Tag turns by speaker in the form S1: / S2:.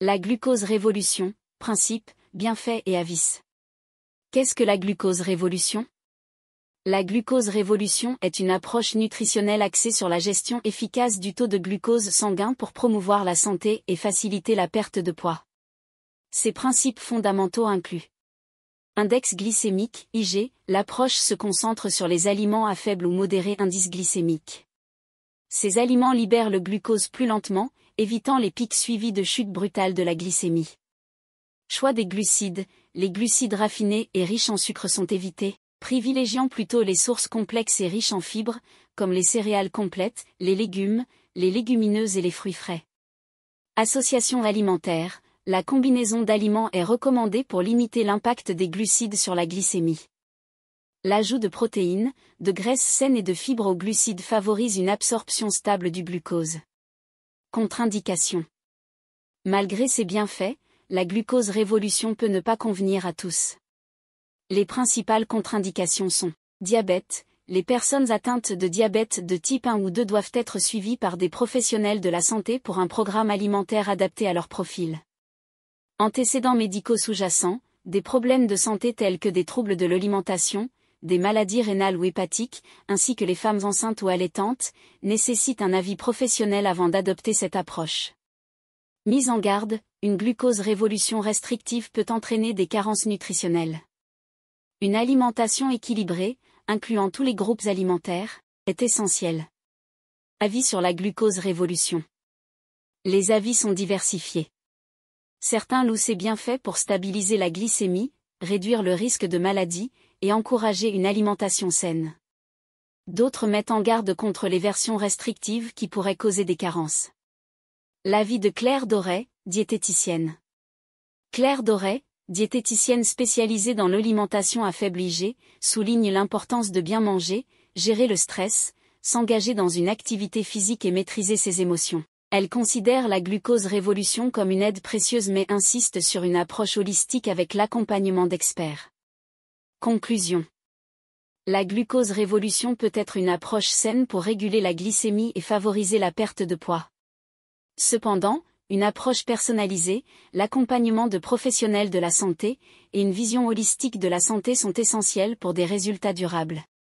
S1: La glucose révolution, principe, bienfaits et avis. Qu'est-ce que la glucose révolution? La glucose révolution est une approche nutritionnelle axée sur la gestion efficace du taux de glucose sanguin pour promouvoir la santé et faciliter la perte de poids. Ses principes fondamentaux incluent index glycémique, IG, l'approche se concentre sur les aliments à faible ou modéré indice glycémique. Ces aliments libèrent le glucose plus lentement, évitant les pics suivis de chute brutale de la glycémie. Choix des glucides, les glucides raffinés et riches en sucre sont évités, privilégiant plutôt les sources complexes et riches en fibres, comme les céréales complètes, les légumes, les légumineuses et les fruits frais. Association alimentaire, la combinaison d'aliments est recommandée pour limiter l'impact des glucides sur la glycémie. L'ajout de protéines, de graisses saines et de fibres aux glucides favorise une absorption stable du glucose. Contre-indication. Malgré ses bienfaits, la glucose révolution peut ne pas convenir à tous. Les principales contre-indications sont diabète. Les personnes atteintes de diabète de type 1 ou 2 doivent être suivies par des professionnels de la santé pour un programme alimentaire adapté à leur profil. Antécédents médicaux sous-jacents, des problèmes de santé tels que des troubles de l'alimentation, des maladies rénales ou hépatiques, ainsi que les femmes enceintes ou allaitantes, nécessitent un avis professionnel avant d'adopter cette approche. Mise en garde, une glucose révolution restrictive peut entraîner des carences nutritionnelles. Une alimentation équilibrée, incluant tous les groupes alimentaires, est essentielle. Avis sur la glucose révolution. Les avis sont diversifiés. Certains louent ses bienfaits pour stabiliser la glycémie, réduire le risque de maladie, et encourager une alimentation saine. D'autres mettent en garde contre les versions restrictives qui pourraient causer des carences. L'avis de Claire Doré, diététicienne. Claire Doré, diététicienne spécialisée dans l'alimentation à faible IG, souligne l'importance de bien manger, gérer le stress, s'engager dans une activité physique et maîtriser ses émotions. Elle considère la glucose révolution comme une aide précieuse mais insiste sur une approche holistique avec l'accompagnement d'experts. Conclusion. La glucose révolution peut être une approche saine pour réguler la glycémie et favoriser la perte de poids. Cependant, une approche personnalisée, l'accompagnement de professionnels de la santé, et une vision holistique de la santé sont essentiels pour des résultats durables.